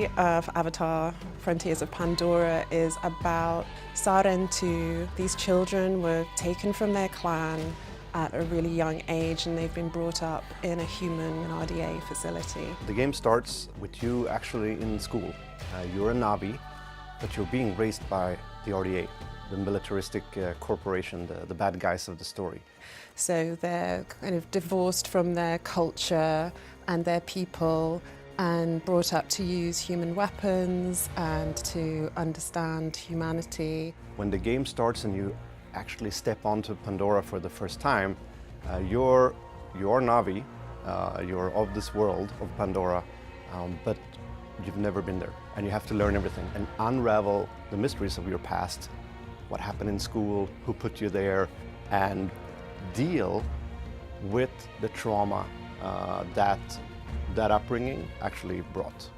story of Avatar, Frontiers of Pandora is about Sarentu. These children were taken from their clan at a really young age and they've been brought up in a human RDA facility. The game starts with you actually in school. You're a Navi, but you're being raised by the RDA, the militaristic corporation, the bad guys of the story. So they're kind of divorced from their culture and their people and brought up to use human weapons and to understand humanity. When the game starts and you actually step onto Pandora for the first time, you're Navi, you're of this world of Pandora, but you've never been there. And you have to learn everything and unravel the mysteries of your past, what happened in school, who put you there, and deal with the trauma that upbringing actually brought.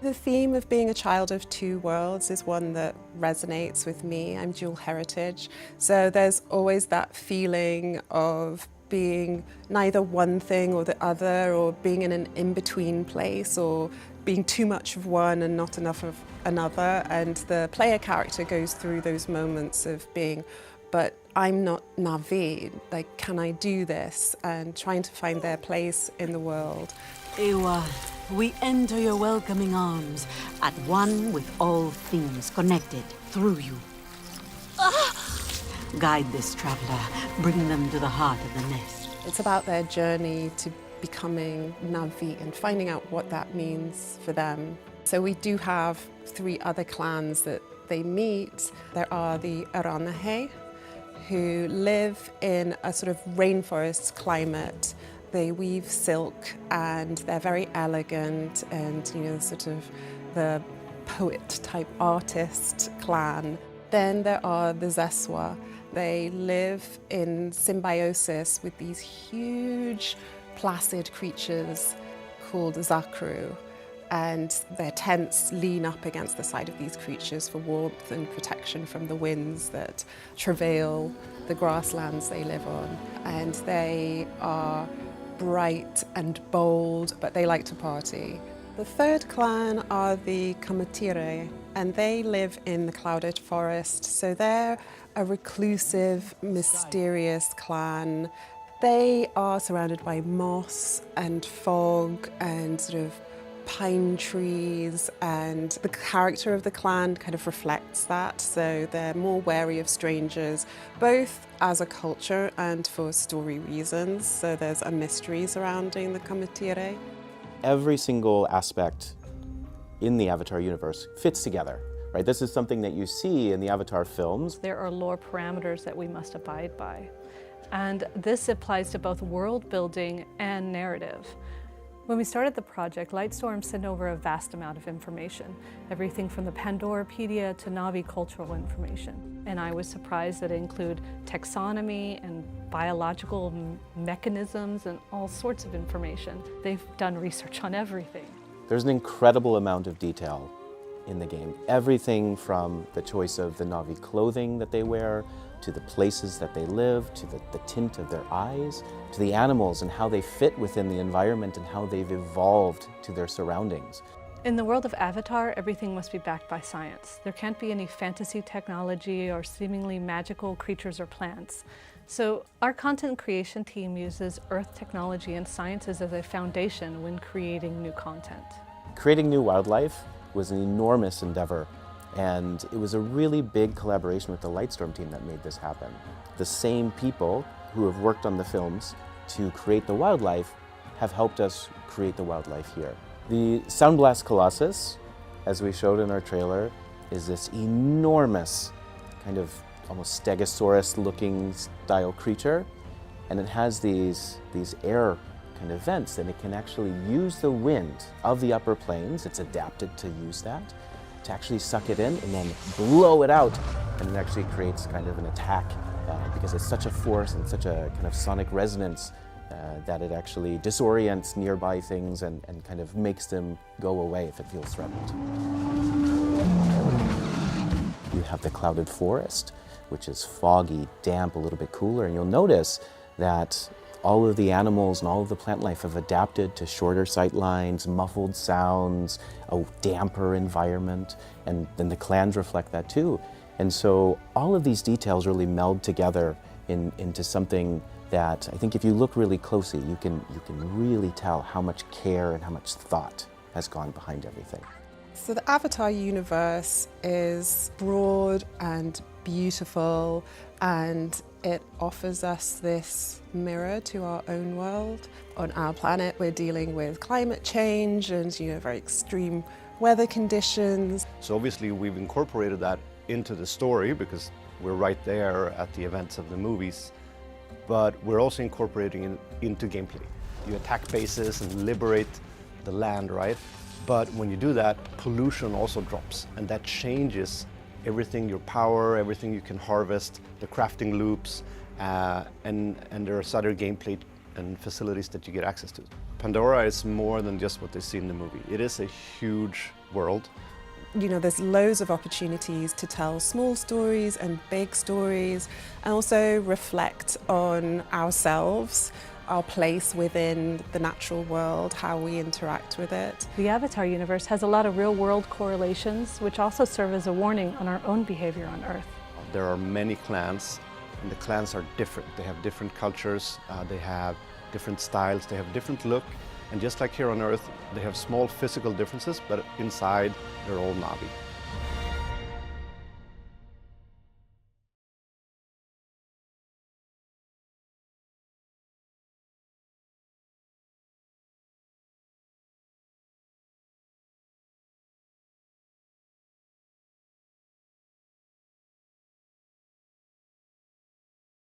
The theme of being a child of two worlds is one that resonates with me. I'm dual heritage, so there's always that feeling of being neither one thing or the other, or being in an in-between place, or being too much of one and not enough of another. And the player character goes through those moments of being, but I'm not Navi, like, can I do this? And trying to find their place in the world. Ewa, we enter your welcoming arms, at one with all things connected through you. Guide this traveler, bring them to the heart of the nest. It's about their journey to becoming Navi and finding out what that means for them. So we do have 3 other clans that they meet. There are the Aranahe, who live in a sort of rainforest climate. They weave silk and they're very elegant and, you know, sort of the poet type artist clan. Then there are the Zeswa. They live in symbiosis with these huge placid creatures called Zakru, and their tents lean up against the side of these creatures for warmth and protection from the winds that travail the grasslands they live on. And they are bright and bold, but they like to party. The third clan are the Kamatire, and they live in the clouded forest, so they're a reclusive, mysterious clan. They are surrounded by moss and fog and sort of pine trees, and the character of the clan kind of reflects that, so they're more wary of strangers, both as a culture and for story reasons, so there's a mystery surrounding the Kamatire. Every single aspect in the Avatar universe fits together, right? This is something that you see in the Avatar films. There are lore parameters that we must abide by, and this applies to both world building and narrative. When we started the project, Lightstorm sent over a vast amount of information, everything from the Pandorapedia to Navi cultural information. And I was surprised that it included taxonomy and biological mechanisms and all sorts of information. They've done research on everything. There's an incredible amount of detail in the game. Everything from the choice of the Navi clothing that they wear, to the places that they live, to the tint of their eyes, to the animals and how they fit within the environment and how they've evolved to their surroundings. In the world of Avatar, everything must be backed by science. There can't be any fantasy technology or seemingly magical creatures or plants. So our content creation team uses Earth technology and sciences as a foundation when creating new content. Creating new wildlife was an enormous endeavor. And it was a really big collaboration with the Lightstorm team that made this happen. The same people who have worked on the films to create the wildlife have helped us create the wildlife here. The Soundblast Colossus, as we showed in our trailer, is this enormous kind of almost Stegosaurus-looking style creature. And it has these air kind of vents, and it can actually use the wind of the upper plains. It's adapted to use that, to actually suck it in and then blow it out, and it actually creates kind of an attack because it's such a force and such a kind of sonic resonance that it actually disorients nearby things and kind of makes them go away if it feels threatened. You have the clouded forest, which is foggy, damp, a little bit cooler, and you'll notice that all of the animals and all of the plant life have adapted to shorter sight lines, muffled sounds, a damper environment, and then the clans reflect that too. And so all of these details really meld together into something that I think if you look really closely, you can really tell how much care and how much thought has gone behind everything. So the Avatar universe is broad and beautiful, and it offers us this mirror to our own world. On our planet, we're dealing with climate change and very extreme weather conditions. So obviously we've incorporated that into the story because we're right there at the events of the movies, but we're also incorporating it into gameplay. You attack bases and liberate the land, right? But when you do that, pollution also drops, and that changes everything, your power, everything you can harvest, the crafting loops, and there's other gameplay and facilities that you get access to. Pandora is more than just what they see in the movie. It is a huge world. There's loads of opportunities to tell small stories and big stories, and also reflect on ourselves, our place within the natural world, how we interact with it. The Avatar universe has a lot of real-world correlations, which also serve as a warning on our own behavior on Earth. There are many clans, and the clans are different. They have different cultures, they have different styles, they have a different look, and just like here on Earth, they have small physical differences, but inside they're all Na'vi.